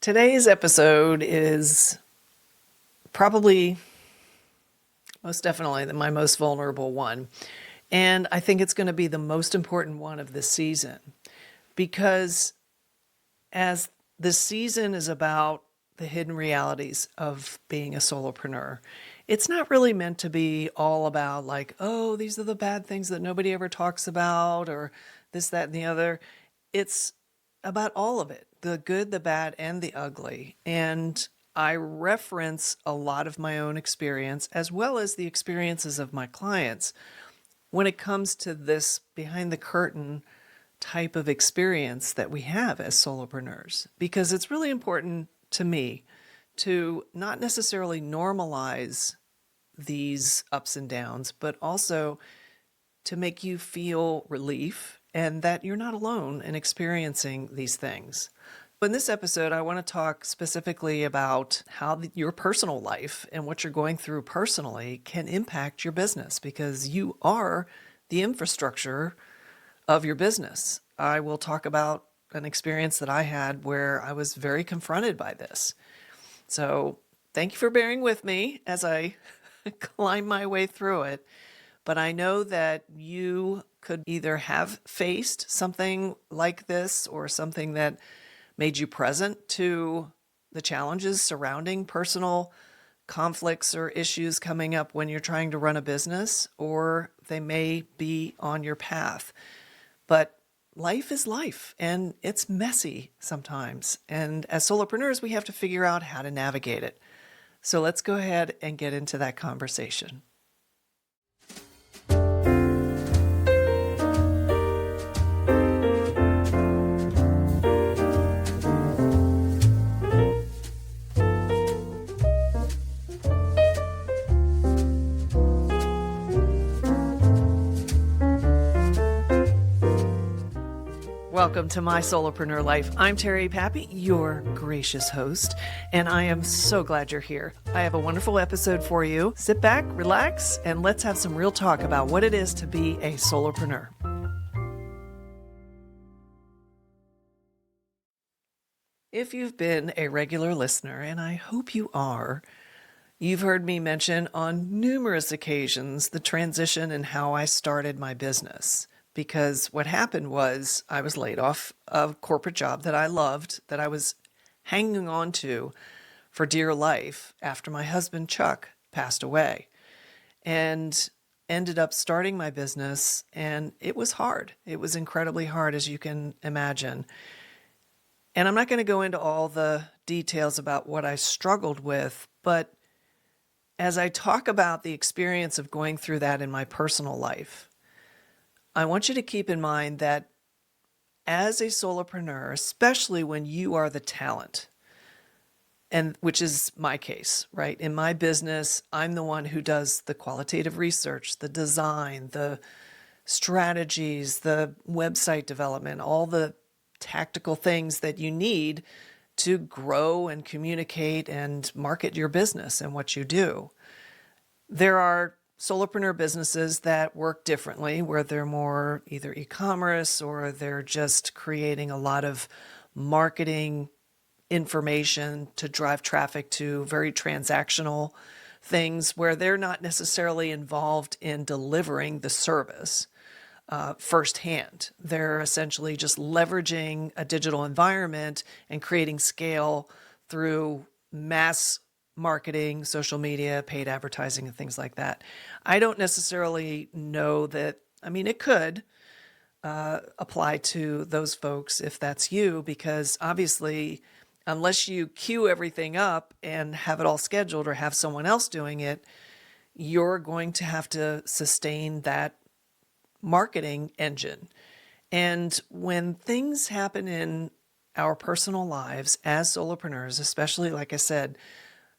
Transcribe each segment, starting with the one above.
Today's episode is probably most definitely my most vulnerable one. And I think it's going to be the most important one of this season because as the season is about the hidden realities of being a solopreneur, it's not really meant to be all about like, oh, these are the bad things that nobody ever talks about or this, that, and the other. It's about all of it, the good, the bad, and the ugly. And I reference a lot of my own experience as well as the experiences of my clients when it comes to this behind the curtain type of experience that we have as solopreneurs, because it's really important to me to not necessarily normalize these ups and downs, but also to make you feel relief and that you're not alone in experiencing these things. In this episode, I want to talk specifically about how your personal life and what you're going through personally can impact your business because you are the infrastructure of your business. I will talk about an experience that I had where I was very confronted by this. So thank you for bearing with me as I climb my way through it. But I know that you could either have faced something like this or something that made you present to the challenges surrounding personal conflicts or issues coming up when you're trying to run a business, or they may be on your path. But life is life and it's messy sometimes. And as solopreneurs, we have to figure out how to navigate it. So let's go ahead and get into that conversation. Welcome to My Solopreneur Life. I'm Terry Pappy, your gracious host, and I am so glad you're here. I have a wonderful episode for you. Sit back, relax, and let's have some real talk about what it is to be a solopreneur. If you've been a regular listener, and I hope you are, you've heard me mention on numerous occasions the transition and how I started my business. Because what happened was I was laid off a corporate job that I loved, that I was hanging on to for dear life after my husband, Chuck, passed away, and ended up starting my business. And it was hard. It was incredibly hard, as you can imagine. And I'm not going to go into all the details about what I struggled with, but as I talk about the experience of going through that in my personal life, I want you to keep in mind that as a solopreneur, especially when you are the talent, and which is my case, right? In my business, I'm the one who does the qualitative research, the design, the strategies, the website development, all the tactical things that you need to grow and communicate and market your business and what you do. There are solopreneur businesses that work differently, where they're more either e-commerce or they're just creating a lot of marketing information to drive traffic to very transactional things where they're not necessarily involved in delivering the service firsthand. They're essentially just leveraging a digital environment and creating scale through mass marketing, social media, paid advertising, and things like that. I don't necessarily know that, it could apply to those folks if that's you, because obviously, unless you queue everything up and have it all scheduled or have someone else doing it, you're going to have to sustain that marketing engine. And when things happen in our personal lives as solopreneurs, especially, like I said,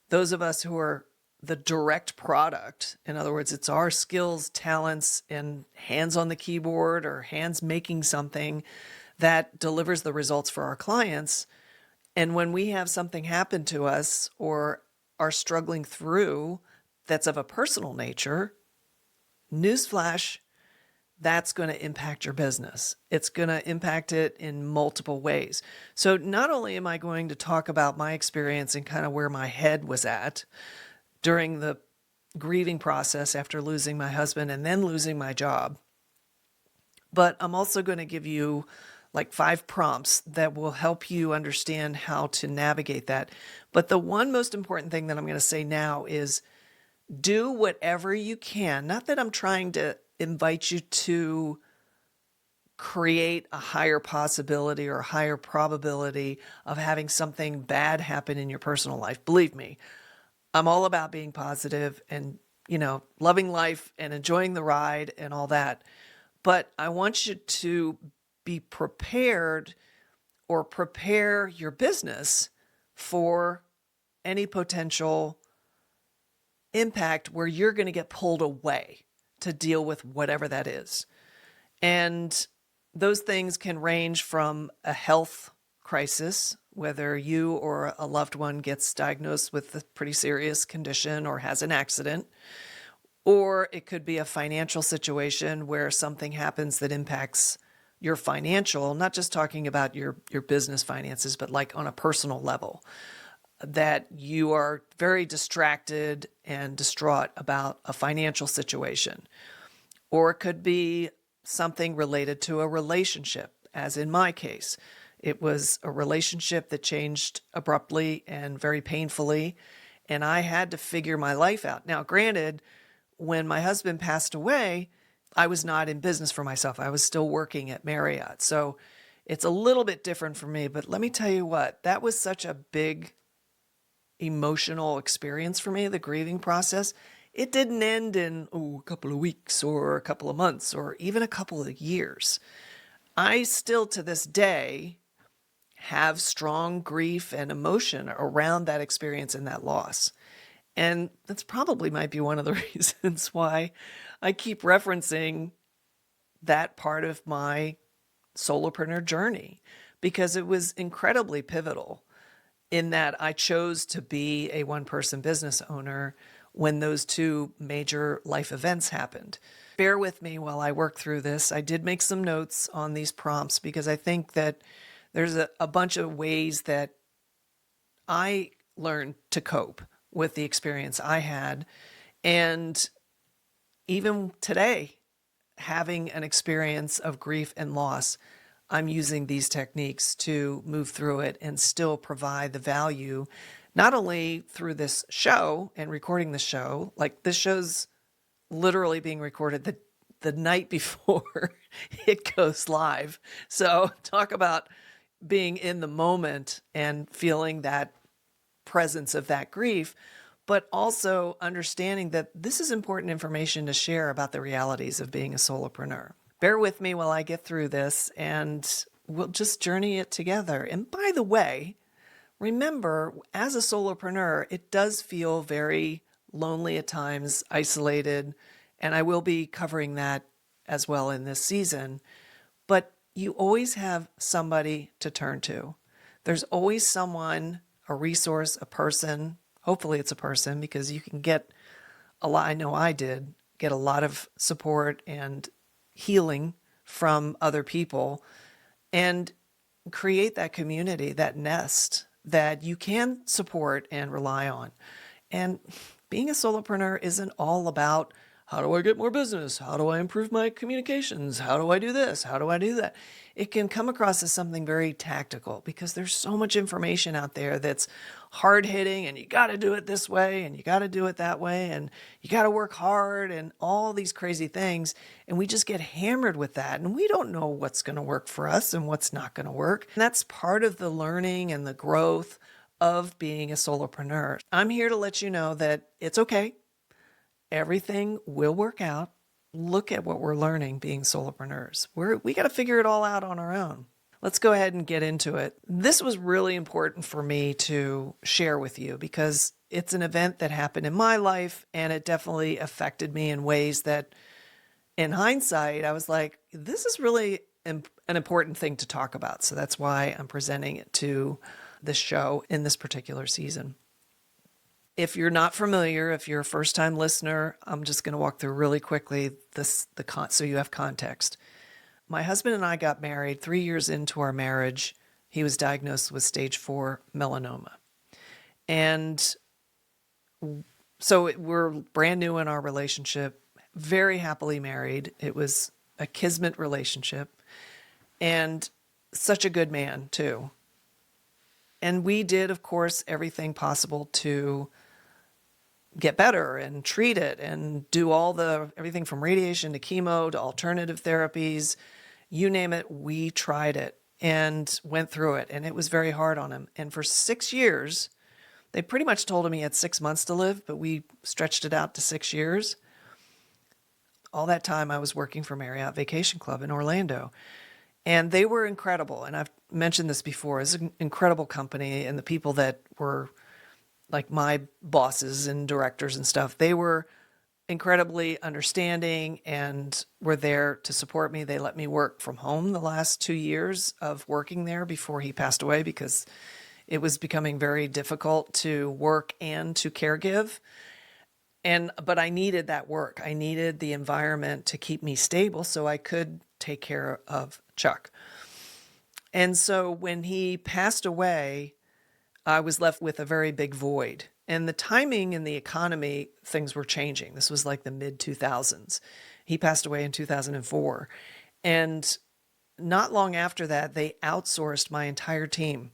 those of us who are the direct product, in other words, it's our skills, talents, and hands on the keyboard or hands making something that delivers the results for our clients. And when we have something happen to us or are struggling through that's of a personal nature, newsflash, that's going to impact your business. It's going to impact it in multiple ways. So not only am I going to talk about my experience and kind of where my head was at during the grieving process after losing my husband and then losing my job, but I'm also going to give you like 5 prompts that will help you understand how to navigate that. But the one most important thing that I'm going to say now is do whatever you can. Not that I'm trying to invite you to create a higher possibility or a higher probability of having something bad happen in your personal life. Believe me, I'm all about being positive and, loving life and enjoying the ride and all that. But I want you to be prepared or prepare your business for any potential impact where you're going to get pulled away to deal with whatever that is. And those things can range from a health crisis, whether you or a loved one gets diagnosed with a pretty serious condition or has an accident, or it could be a financial situation where something happens that impacts your financial, not just talking about your business finances, but like on a personal level, that you are very distracted and distraught about a financial situation. Or it could be something related to a relationship, as in my case. It was a relationship that changed abruptly and very painfully, and I had to figure my life out. Now, granted, when my husband passed away, I was not in business for myself. I was still working at Marriott. So it's a little bit different for me. But let me tell you what, that was such a big emotional experience for me, the grieving process. It didn't end in a couple of weeks or a couple of months or even a couple of years. I still, to this day, have strong grief and emotion around that experience and that loss. And that's probably might be one of the reasons why I keep referencing that part of my solopreneur journey, because it was incredibly pivotal in that I chose to be a one-person business owner when those 2 major life events happened. Bear with me while I work through this. I did make some notes on these prompts because I think that there's a bunch of ways that I learned to cope with the experience I had. And even today, having an experience of grief and loss, I'm using these techniques to move through it and still provide the value, not only through this show and recording the show, like this show's literally being recorded the night before it goes live. So talk about being in the moment and feeling that presence of that grief, but also understanding that this is important information to share about the realities of being a solopreneur. Bear with me while I get through this and we'll just journey it together. And by the way, remember, as a solopreneur, it does feel very lonely at times, isolated, and I will be covering that as well in this season. But you always have somebody to turn to. There's always someone, a resource, a person. Hopefully it's a person, because you can get a lot. I know I did get a lot of support and healing from other people, and create that community, that nest that you can support and rely on. And being a solopreneur isn't all about how do I get more business? How do I improve my communications? How do I do this? How do I do that? It can come across as something very tactical because there's so much information out there that's hard hitting, and you got to do it this way and you got to do it that way and you got to work hard and all these crazy things. And we just get hammered with that, and we don't know what's going to work for us and what's not going to work. And that's part of the learning and the growth of being a solopreneur. I'm here to let you know that it's okay. Everything will work out. Look at what we're learning being solopreneurs. We got to figure it all out on our own. Let's go ahead and get into it. This was really important for me to share with you because it's an event that happened in my life, and it definitely affected me in ways that, in hindsight, I was like, this is really an important thing to talk about. So that's why I'm presenting it to this show in this particular season. If you're not familiar, if you're a first-time listener, I'm just going to walk through really quickly so you have context. My husband and I got married 3 years into our marriage. He was diagnosed with stage 4 melanoma. And so we're brand new in our relationship, very happily married. It was a kismet relationship and such a good man too. And we did, of course, everything possible to get better and treat it and do everything from radiation to chemo to alternative therapies, you name it, we tried it and went through it. And it was very hard on him. And for 6 years, they pretty much told him he had 6 months to live, but we stretched it out to 6 years. All that time I was working for Marriott Vacation Club in Orlando. And they were incredible. And I've mentioned this before. It's an incredible company. And the people that were like my bosses and directors and stuff, they were incredibly understanding and were there to support me. They let me work from home the last 2 years of working there before he passed away because it was becoming very difficult to work and to caregive. But I needed that work. I needed the environment to keep me stable so I could take care of Chuck. And so when he passed away, I was left with a very big void. And the timing in the economy, things were changing. This was like the mid-2000s. He passed away in 2004. And not long after that, they outsourced my entire team.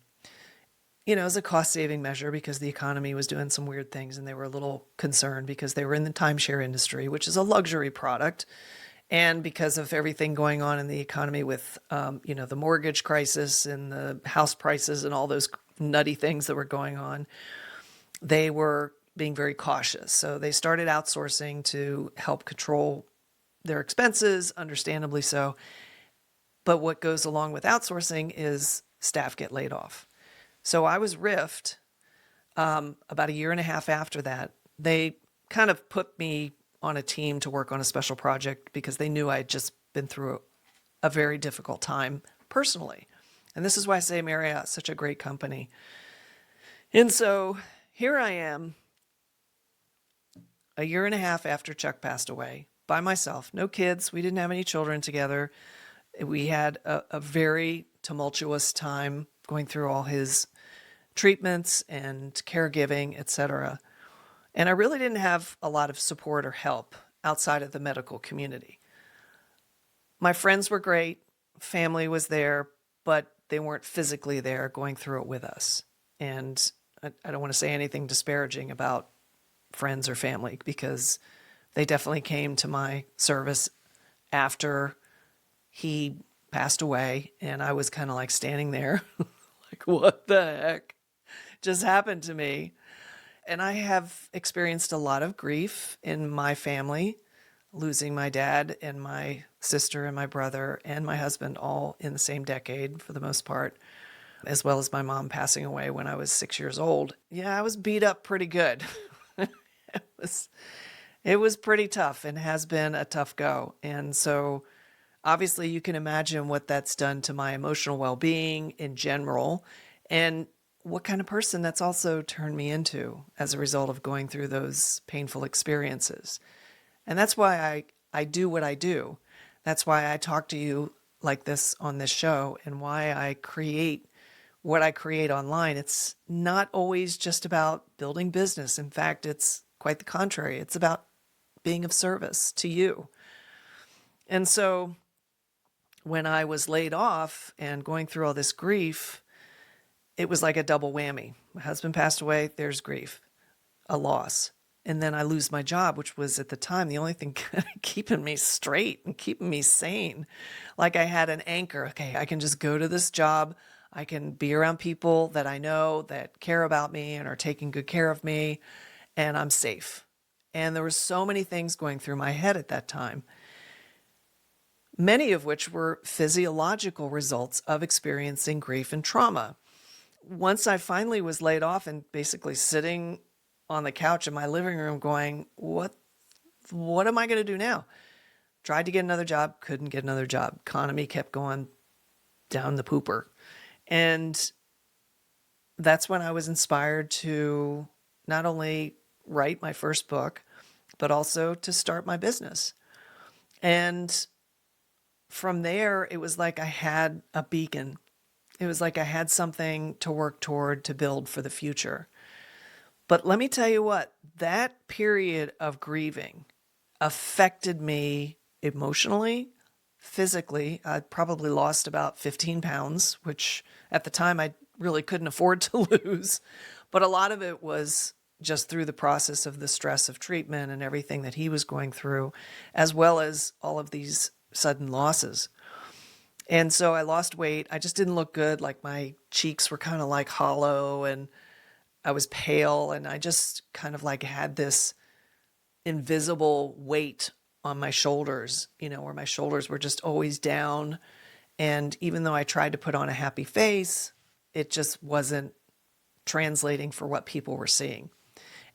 As a cost-saving measure because the economy was doing some weird things and they were a little concerned because they were in the timeshare industry, which is a luxury product. And because of everything going on in the economy with, the mortgage crisis and the house prices and all those nutty things that were going on, they were being very cautious. So they started outsourcing to help control their expenses, understandably so. But what goes along with outsourcing is staff get laid off. So I was riffed about a year and a half after that. They kind of put me on a team to work on a special project because they knew I'd just been through a very difficult time personally. And this is why I say Marriott's such a great company. And so here I am, a year and a half after Chuck passed away, by myself, no kids. We didn't have any children together. We had a very tumultuous time going through all his treatments and caregiving, etc. And I really didn't have a lot of support or help outside of the medical community. My friends were great, family was there, but they weren't physically there going through it with us. And I don't want to say anything disparaging about friends or family because they definitely came to my service after he passed away. And I was kind of like standing there like, what the heck just happened to me? And I have experienced a lot of grief in my family, losing my dad and my sister and my brother and my husband all in the same decade for the most part, as well as my mom passing away when I was 6 years old. Yeah, I was beat up pretty good. It was pretty tough and has been a tough go. And so obviously you can imagine what that's done to my emotional well-being in general and what kind of person that's also turned me into as a result of going through those painful experiences. And that's why I do what I do. That's why I talk to you like this on this show and why I create what I create online. It's not always just about building business. In fact, it's quite the contrary. It's about being of service to you. And so when I was laid off and going through all this grief, it was like a double whammy. My husband passed away, there's grief, a loss. And then I lose my job, which was at the time the only thing keeping me straight and keeping me sane. Like I had an anchor. Okay, I can just go to this job. I can be around people that I know that care about me and are taking good care of me, and I'm safe. And there were so many things going through my head at that time, many of which were physiological results of experiencing grief and trauma. Once I finally was laid off and basically sitting on the couch in my living room going, what am I going to do now? Tried to get another job, couldn't get another job. Economy kept going down the pooper. And that's when I was inspired to not only write my first book, but also to start my business. And from there, it was like I had a beacon. It was like I had something to work toward to build for the future. But let me tell you what, that period of grieving affected me emotionally, physically. I probably lost about 15 pounds, which at the time I really couldn't afford to lose. But a lot of it was just through the process of the stress of treatment and everything that he was going through, as well as all of these sudden losses. And so I lost weight. I just didn't look good. Like my cheeks were kind of like hollow and I was pale, and I just kind of like had this invisible weight on my shoulders, where my shoulders were just always down. And even though I tried to put on a happy face, it just wasn't translating for what people were seeing.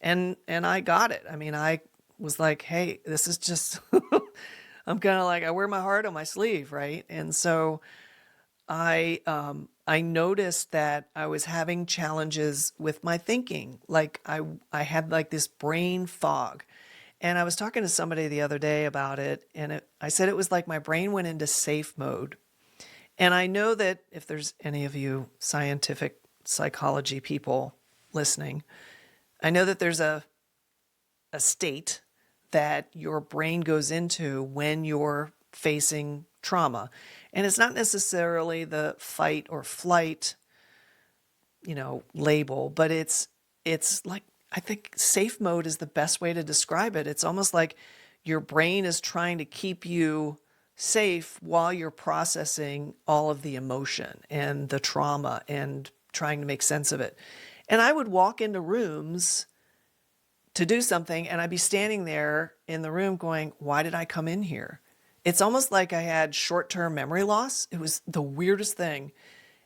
And I got it. I mean, I was like, hey, this is just I'm kind of like, I wear my heart on my sleeve, right? And so I noticed that I was having challenges with my thinking. Like I had like this brain fog. And I was talking to somebody the other day about it, and I said it was like my brain went into safe mode. And I know that if there's any of you scientific psychology people listening, I know that there's a state that your brain goes into when you're facing trauma. And it's not necessarily the fight or flight, label, but it's like, I think safe mode is the best way to describe it. It's almost like your brain is trying to keep you safe while you're processing all of the emotion and the trauma and trying to make sense of it. And I would walk into rooms to do something, and I'd be standing there in the room going, why did I come in here? It's almost like I had short-term memory loss. It was the weirdest thing.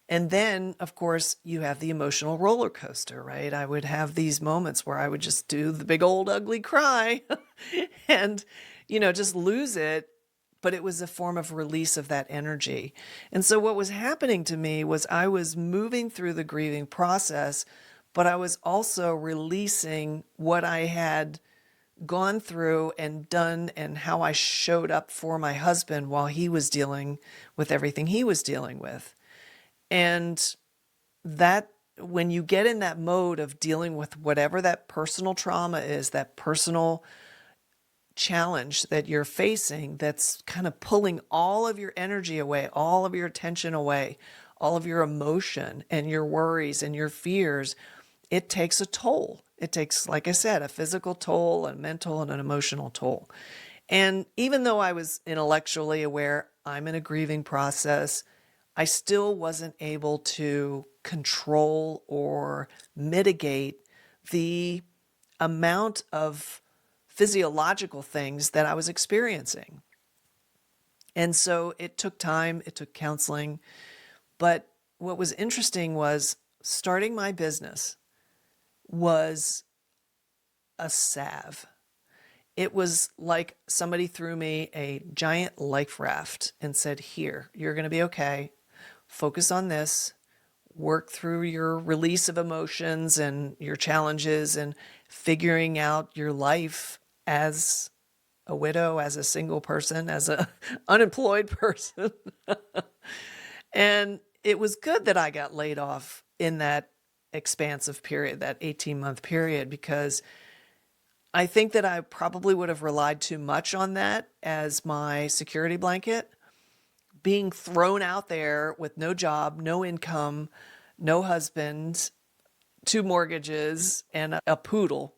And then, of course, you have the emotional roller coaster, right? I would have these moments where I would just do the big old ugly cry and, just lose it. But it was a form of release of that energy. And so what was happening to me was I was moving through the grieving process, but I was also releasing what I had gone through and done and how I showed up for my husband while he was dealing with everything he was dealing with. And that, when you get in that mode of dealing with whatever that personal trauma is, that personal challenge that you're facing, that's kind of pulling all of your energy away, all of your attention away, all of your emotion and your worries and your fears, it takes a toll. It takes, like I said, a physical toll, a mental and an emotional toll. And even though I was intellectually aware I'm in a grieving process, I still wasn't able to control or mitigate the amount of physiological things that I was experiencing. And so it took time, it took counseling. But what was interesting was starting my business was a salve. It was like somebody threw me a giant life raft and said, here, you're going to be okay. Focus on this. Work through your release of emotions and your challenges and figuring out your life as a widow, as a single person, as a unemployed person. And it was good that I got laid off in that expansive period, that 18-month period, because I think that I probably would have relied too much on that as my security blanket. Being thrown out there with no job, no income, no husband, 2 mortgages, and a poodle.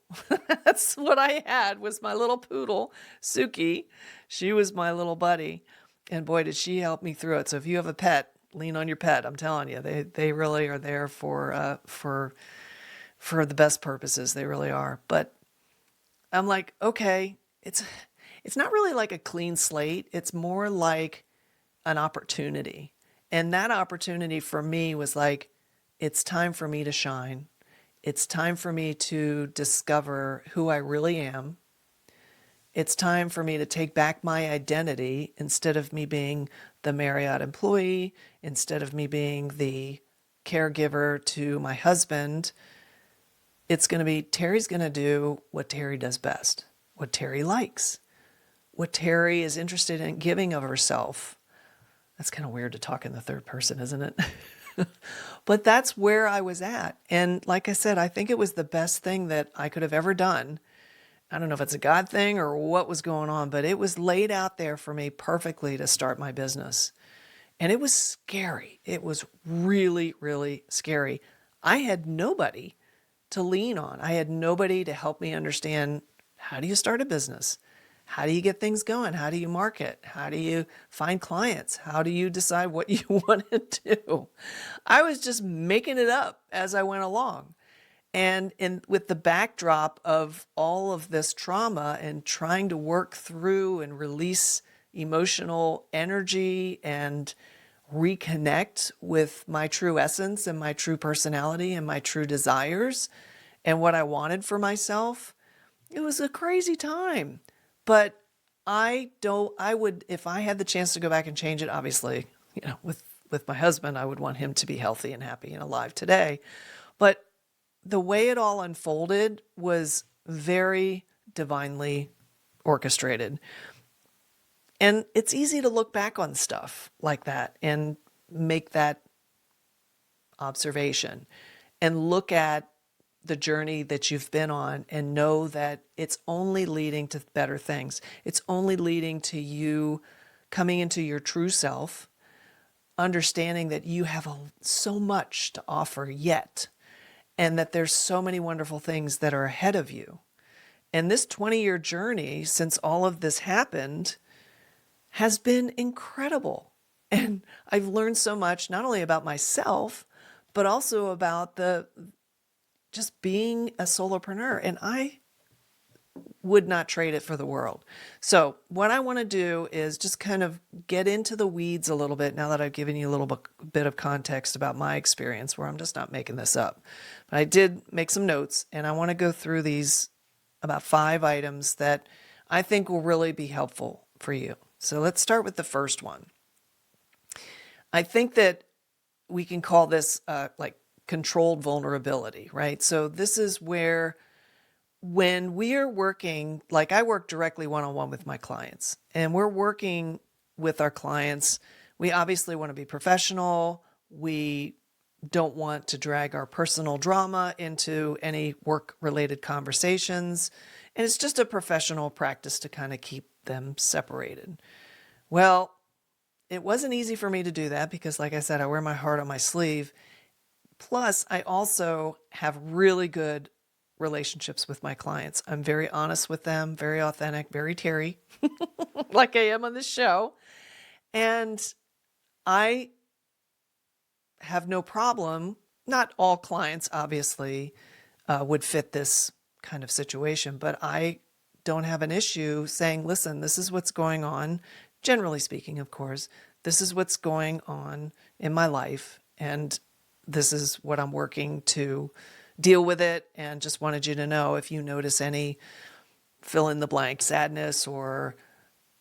That's what I had, was my little poodle, Suki. She was my little buddy. And boy, did she help me through it. So if you have a pet, lean on your pet. I'm telling you, they really are there for the best purposes. They really are. But I'm like, okay, it's not really like a clean slate. It's more like an opportunity. And that opportunity for me was like, it's time for me to shine. It's time for me to discover who I really am. It's time for me to take back my identity instead of me being the Marriott employee, instead of me being the caregiver to my husband. It's going to be Terry's going to do what Terry does best, what Terry likes, what Terry is interested in giving of herself. That's kind of weird to talk in the third person, isn't it? But that's where I was at. And like I said, I think it was the best thing that I could have ever done. I don't know if it's a God thing or what was going on, but it was laid out there for me perfectly to start my business. And it was scary. It was really, really scary. I had nobody to lean on. I had nobody to help me understand, how do you start a business? How do you get things going? How do you market? How do you find clients? How do you decide what you want to do? I was just making it up as I went along. And with the backdrop of all of this trauma and trying to work through and release emotional energy and reconnect with my true essence and my true personality and my true desires and what I wanted for myself, it was a crazy time. But I would, if I had the chance to go back and change it, obviously, with my husband, I would want him to be healthy and happy and alive today. But the way it all unfolded was very divinely orchestrated. And it's easy to look back on stuff like that and make that observation and look at the journey that you've been on and know that it's only leading to better things. It's only leading to you coming into your true self, understanding that you have so much to offer yet, and that there's so many wonderful things that are ahead of you. And this 20-year journey since all of this happened has been incredible. And I've learned so much, not only about myself, but also about just being a solopreneur. And I would not trade it for the world. So what I want to do is just kind of get into the weeds a little bit now that I've given you a little bit of context about my experience, where I'm just not making this up. But I did make some notes, and I want to go through these about 5 items that I think will really be helpful for you. So let's start with the first one. I think that we can call this like controlled vulnerability, right? So this is where, when we are working, like I work directly one-on-one with my clients, and we're working with our clients, we obviously want to be professional. We don't want to drag our personal drama into any work-related conversations. And it's just a professional practice to kind of keep them separated. Well, it wasn't easy for me to do that because, like I said, I wear my heart on my sleeve. Plus, I also have really good relationships with my clients. I'm very honest with them, very authentic, very Terry, like I am on this show. And I have no problem. Not all clients, obviously, would fit this kind of situation, but I don't have an issue saying, listen, this is what's going on. Generally speaking, of course, this is what's going on in my life. And this is what I'm working to deal with it. And just wanted you to know, if you notice any fill in the blank sadness or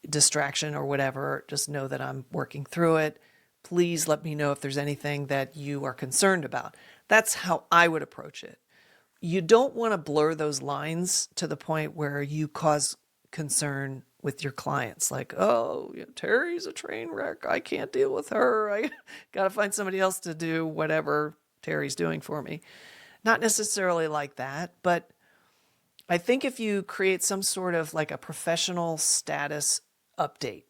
distraction or whatever, just know that I'm working through it. Please let me know if there's anything that you are concerned about. That's how I would approach it. You don't want to blur those lines to the point where you cause concern with your clients. Like, oh, Terry's a train wreck. I can't deal with her. I got to find somebody else to do whatever Terry's doing for me. Not necessarily like that, but I think if you create some sort of like a professional status update,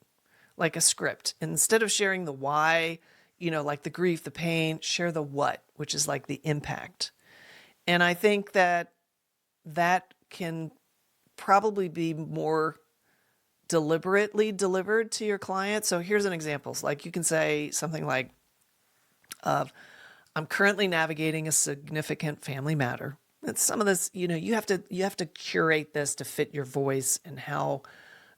like a script, instead of sharing the why, like the grief, the pain, share the what, which is like the impact. And I think that can probably be more deliberately delivered to your client. So here's an example. Like you can say something like, I'm currently navigating a significant family matter. And some of this, you have to curate this to fit your voice and how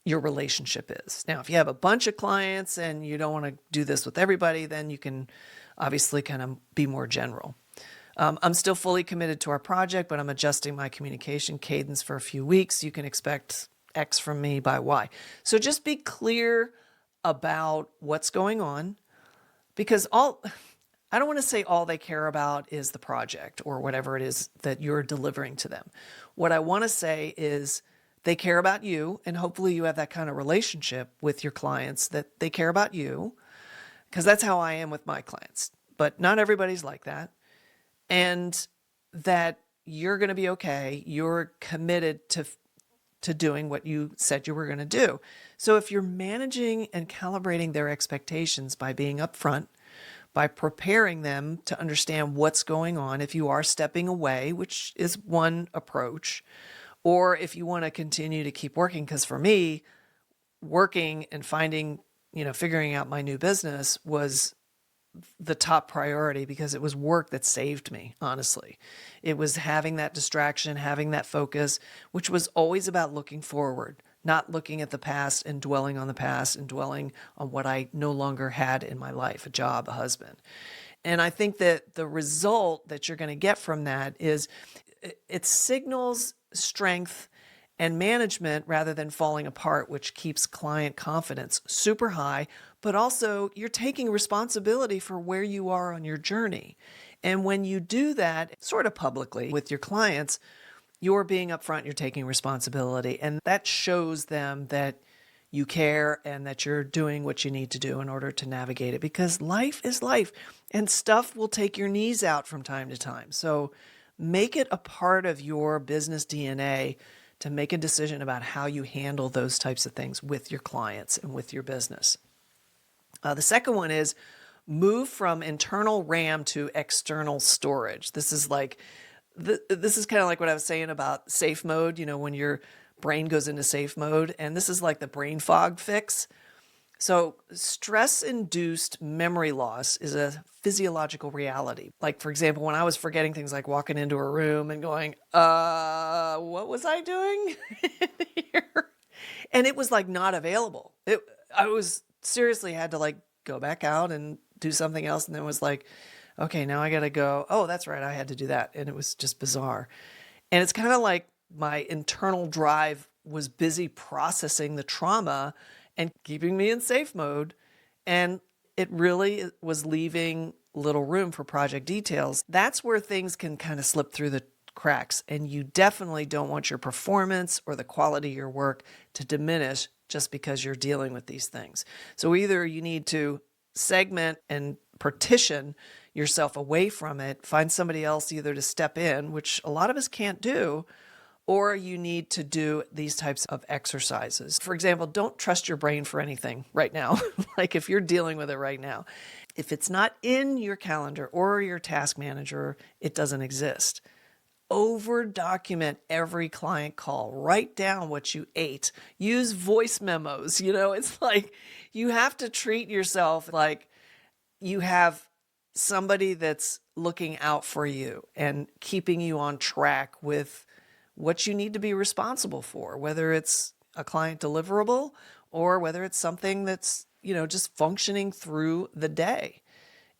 your relationship is. Now, if you have a bunch of clients and you don't want to do this with everybody, then you can obviously kind of be more general. I'm still fully committed to our project, but I'm adjusting my communication cadence for a few weeks. You can expect X from me by Y. So just be clear about what's going on, because I don't want to say all they care about is the project or whatever it is that you're delivering to them. What I want to say is they care about you, and hopefully you have that kind of relationship with your clients that they care about you, because that's how I am with my clients. But not everybody's like that. And that you're going to be okay. You're committed to doing what you said you were going to do. So if you're managing and calibrating their expectations by being upfront, by preparing them to understand what's going on, if you are stepping away, which is one approach, or if you want to continue to keep working, because for me, working and figuring out my new business was the top priority because it was work that saved me, honestly. It was having that distraction, having that focus, which was always about looking forward, not looking at the past and dwelling on the past and dwelling on what I no longer had in my life, a job, a husband. And I think that the result that you're going to get from that is it signals strength and management rather than falling apart, which keeps client confidence super high, but also you're taking responsibility for where you are on your journey. And when you do that sort of publicly with your clients, you're being upfront, you're taking responsibility, and that shows them that you care and that you're doing what you need to do in order to navigate it, because life is life and stuff will take your knees out from time to time. So make it a part of your business DNA to make a decision about how you handle those types of things with your clients and with your business. The second one is move from internal RAM to external storage. This is kind of like what I was saying about safe mode, when your brain goes into safe mode, and this is like the brain fog fix. So stress-induced memory loss is a physiological reality. Like, for example, when I was forgetting things like walking into a room and going, what was I doing here? And it was like not available. I was seriously had to like go back out and do something else. And then was like, okay, now I got to go. Oh, that's right. I had to do that. And it was just bizarre. And it's kind of like my internal drive was busy processing the trauma and keeping me in safe mode. And it really was leaving little room for project details. That's where things can kind of slip through the cracks. And you definitely don't want your performance or the quality of your work to diminish just because you're dealing with these things. So either you need to segment and partition yourself away from it, find somebody else either to step in, which a lot of us can't do, or you need to do these types of exercises. For example, don't trust your brain for anything right now. Like if you're dealing with it right now, if it's not in your calendar or your task manager, it doesn't exist. Over document every client call. Write down what you ate. Use voice memos. It's like you have to treat yourself like you have somebody that's looking out for you and keeping you on track with what you need to be responsible for, whether it's a client deliverable or whether it's something that's, just functioning through the day.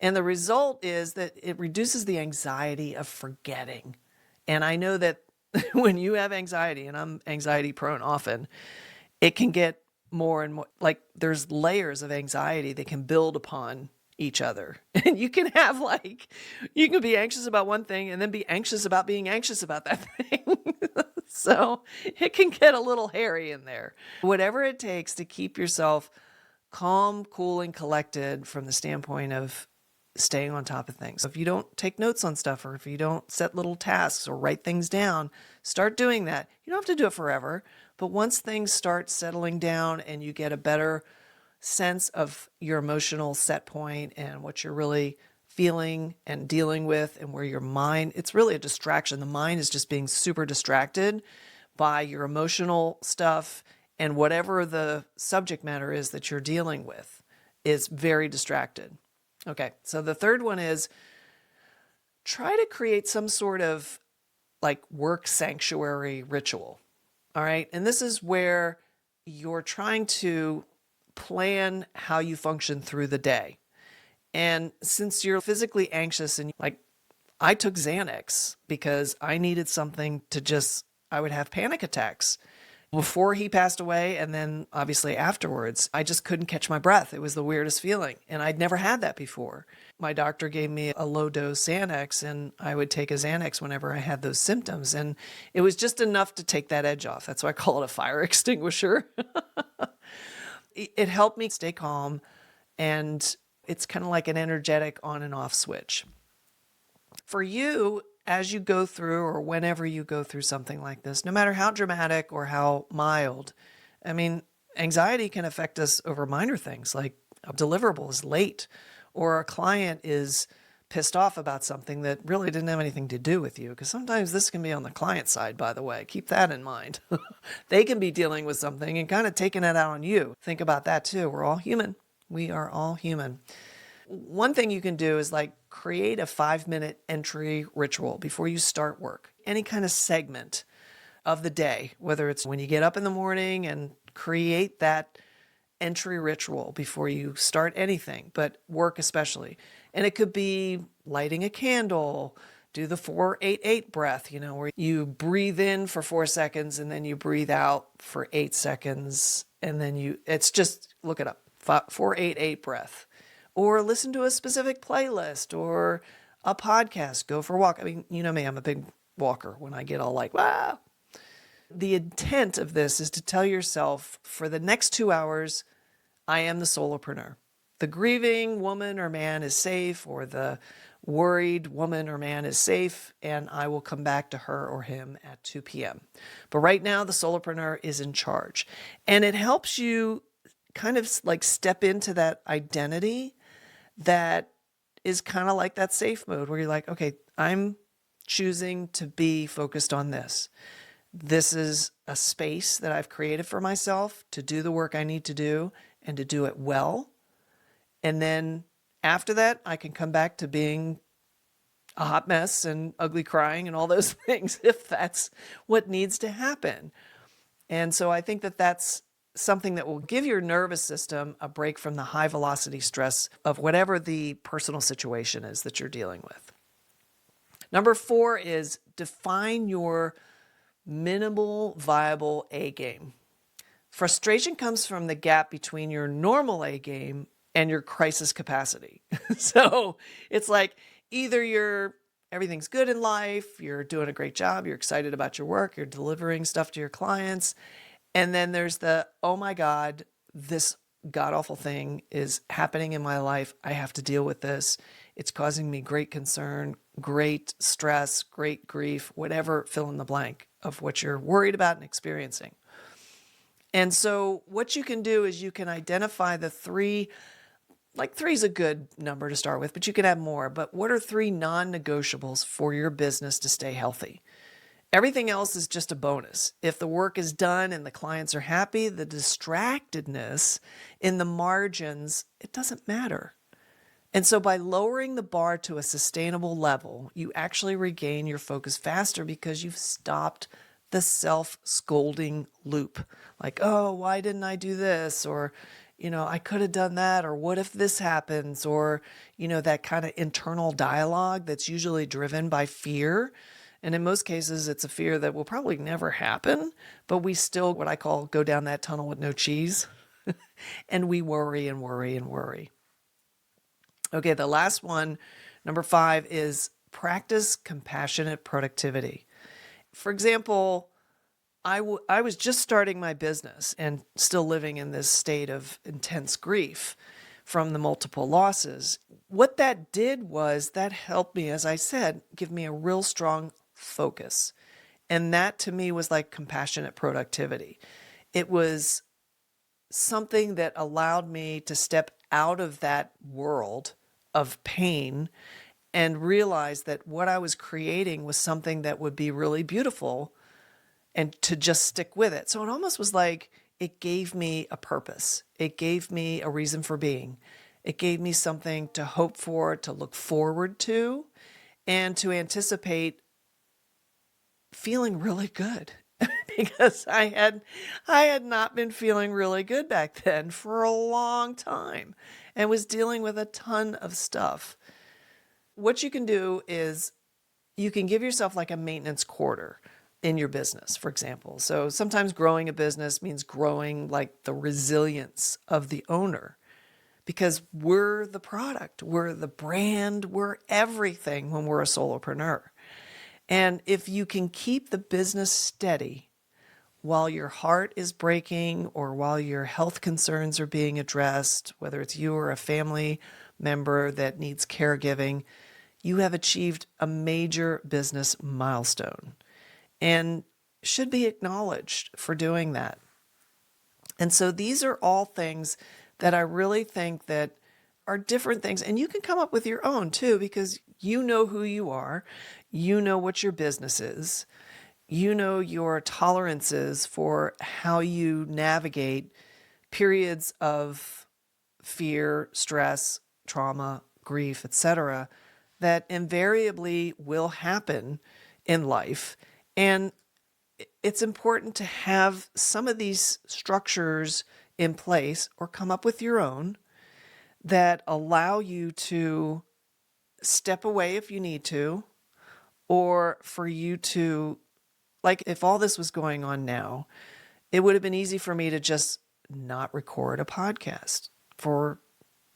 And the result is that it reduces the anxiety of forgetting. And I know that when you have anxiety, and I'm anxiety prone often, it can get more and more like there's layers of anxiety that can build upon each other. And you can be anxious about one thing and then be anxious about being anxious about that thing. So it can get a little hairy in there. Whatever it takes to keep yourself calm, cool, and collected from the standpoint of staying on top of things. If you don't take notes on stuff, or if you don't set little tasks or write things down, start doing that. You don't have to do it forever, but once things start settling down and you get a better sense of your emotional set point and what you're really feeling and dealing with, and where your mind, it's really a distraction. The mind is just being super distracted by your emotional stuff, and whatever the subject matter is that you're dealing with is very distracted. Okay, so the third one is try to create some sort of like work sanctuary ritual. All right, and this is where you're trying to plan how you function through the day. And since you're physically anxious, and like I took Xanax because I needed something I would have panic attacks before he passed away. And then obviously afterwards, I just couldn't catch my breath. It was the weirdest feeling. And I'd never had that before. my doctor gave me a low dose Xanax, and I would take a Xanax whenever I had those symptoms. And it was just enough to take that edge off. That's why I call it a fire extinguisher. It helped me stay calm, and it's kind of like an energetic on and off switch. For you, as you go through or whenever you go through something like this, no matter how dramatic or how mild, I mean, anxiety can affect us over minor things like a deliverable is late or a client is pissed off about something that really didn't have anything to do with you. Because sometimes this can be on the client side, by the way. Keep that in mind. They can be dealing with something and kind of taking it out on you. Think about that too. We're all human. We are all human. One thing you can do is like create a 5-minute entry ritual before you start work. Any kind of segment of the day, whether it's when you get up in the morning, and create that entry ritual before you start anything, but work especially. And it could be lighting a candle, do the 4-8-8 breath, where you breathe in for 4 seconds and then you breathe out for 8 seconds. And then it's just, look it up, 4-8-8 breath. Or listen to a specific playlist or a podcast, go for a walk. I mean, you know me, I'm a big walker. When I get all like, wow. The intent of this is to tell yourself for the next 2 hours, I am the solopreneur. The grieving woman or man is safe, or the worried woman or man is safe, and I will come back to her or him at 2 p.m. But right now, the solopreneur is in charge. And it helps you kind of like step into that identity that is kind of like that safe mode where you're like, okay, I'm choosing to be focused on this. This is a space that I've created for myself to do the work I need to do and to do it well. And then after that, I can come back to being a hot mess and ugly crying and all those things if that's what needs to happen. And so I think that that's something that will give your nervous system a break from the high velocity stress of whatever the personal situation is that you're dealing with. Number 4 is define your minimal viable A game. Frustration comes from the gap between your normal A game and your crisis capacity. So it's like either everything's good in life, you're doing a great job, you're excited about your work, you're delivering stuff to your clients, and then there's the, oh my God, this god-awful thing is happening in my life. I have to deal with this. It's causing me great concern, great stress, great grief, whatever, fill in the blank of what you're worried about and experiencing. And so what you can do is you can identify the 3, like 3 is a good number to start with, but you can have more. But what are 3 non-negotiables for your business to stay healthy? Everything else is just a bonus. If the work is done and the clients are happy, the distractedness in the margins, it doesn't matter. And so by lowering the bar to a sustainable level, you actually regain your focus faster because you've stopped the self-scolding loop. Like, oh, why didn't I do this? Or, I could have done that. Or what if this happens? Or, that kind of internal dialogue that's usually driven by fear. And in most cases, it's a fear that will probably never happen, but we still, what I call, go down that tunnel with no cheese. And we worry and worry and worry. Okay, the last one, number 5, is practice compassionate productivity. For example, I was just starting my business and still living in this state of intense grief from the multiple losses. What that did was that helped me, as I said, give me a real strong focus. And that to me was like compassionate productivity. It was something that allowed me to step out of that world of pain and realize that what I was creating was something that would be really beautiful and to just stick with it. So it almost was like it gave me a purpose. It gave me a reason for being. It gave me something to hope for, to look forward to, and to anticipate feeling really good. Because I had not been feeling really good back then for a long time and was dealing with a ton of stuff. What you can do is you can give yourself like a maintenance quarter in your business, for example. So sometimes growing a business means growing like the resilience of the owner, because we're the product, we're the brand, we're everything when we're a solopreneur. And if you can keep the business steady while your heart is breaking or while your health concerns are being addressed, whether it's you or a family member that needs caregiving, you have achieved a major business milestone and should be acknowledged for doing that. And so these are all things that I really think that are different things. And you can come up with your own too, because you know who you are. You know what your business is. You know your tolerances for how you navigate periods of fear, stress, trauma, grief, etc., that invariably will happen in life. And it's important to have some of these structures in place or come up with your own that allow you to step away if you need to, or for you to, like if all this was going on now, it would have been easy for me to just not record a podcast for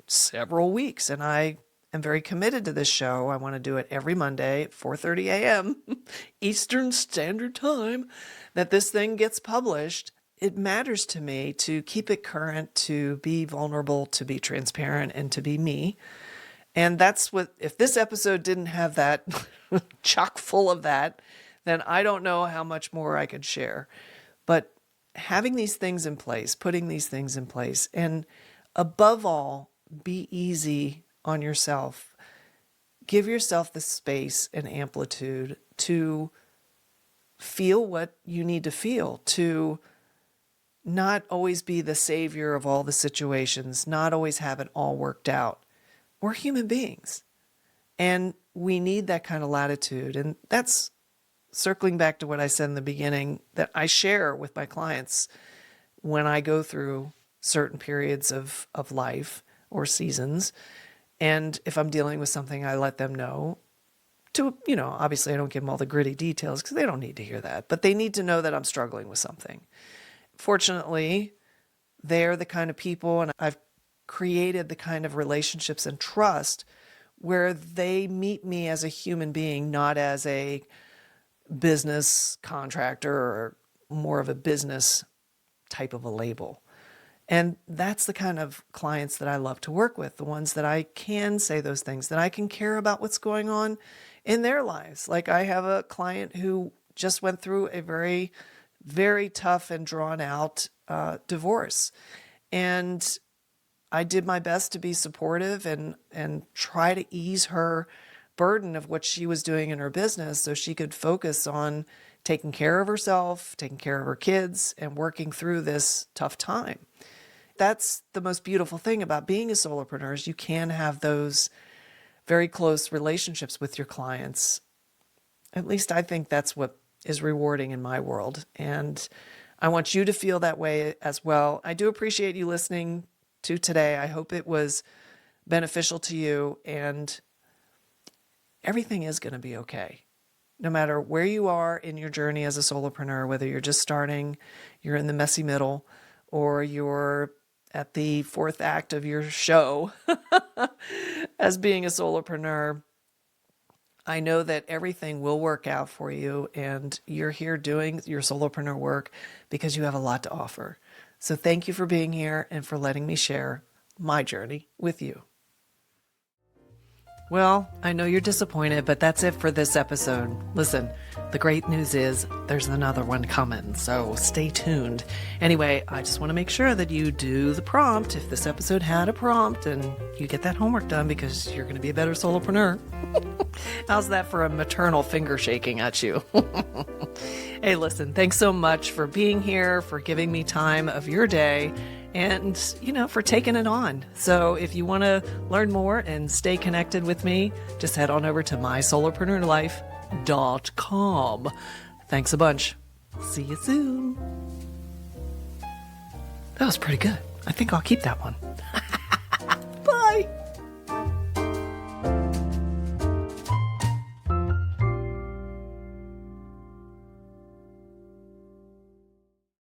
several weeks. And I am very committed to this show. I want to do it every Monday at 4:30 a.m. Eastern Standard Time, that this thing gets published. It matters to me to keep it current, to be vulnerable, to be transparent, and to be me. And that's what, if this episode didn't have that chock full of that, then I don't know how much more I could share. But having these things in place, putting these things in place, and above all, be easy on yourself. Give yourself the space and amplitude to feel what you need to feel, to not always be the savior of all the situations, not always have it all worked out. We're human beings, and we need that kind of latitude. And that's circling back to what I said in the beginning, that I share with my clients when I go through certain periods of life or seasons. And if I'm dealing with something, I let them know to, obviously I don't give them all the gritty details because they don't need to hear that, but they need to know that I'm struggling with something. Fortunately, they're the kind of people, and I've created the kind of relationships and trust where they meet me as a human being, not as a business contractor or more of a business type of a label. And that's the kind of clients that I love to work with, the ones that I can say those things, that I can care about what's going on in their lives. Like I have a client who just went through a very, very tough and drawn out divorce. And I did my best to be supportive and try to ease her burden of what she was doing in her business so she could focus on taking care of herself, taking care of her kids, and working through this tough time. That's the most beautiful thing about being a solopreneur, is you can have those very close relationships with your clients. At least I think that's what is rewarding in my world. And I want you to feel that way as well. I do appreciate you listening to today. I hope it was beneficial to you, and everything is going to be okay. No matter where you are in your journey as a solopreneur, whether you're just starting, you're in the messy middle, or you're at the fourth act of your show as being a solopreneur, I know that everything will work out for you, and you're here doing your solopreneur work because you have a lot to offer. So thank you for being here and for letting me share my journey with you. Well, I know you're disappointed, but that's it for this episode. Listen, the great news is there's another one coming, so stay tuned. Anyway, I just want to make sure that you do the prompt. If this episode had a prompt, and you get that homework done because you're going to be a better solopreneur. How's that for a maternal finger shaking at you? Hey, listen, thanks so much for being here, for giving me time of your day, and, for taking it on. So if you want to learn more and stay connected with me, just head on over to mysolopreneurlife.com. Thanks a bunch. See you soon. That was pretty good. I think I'll keep that one. Bye.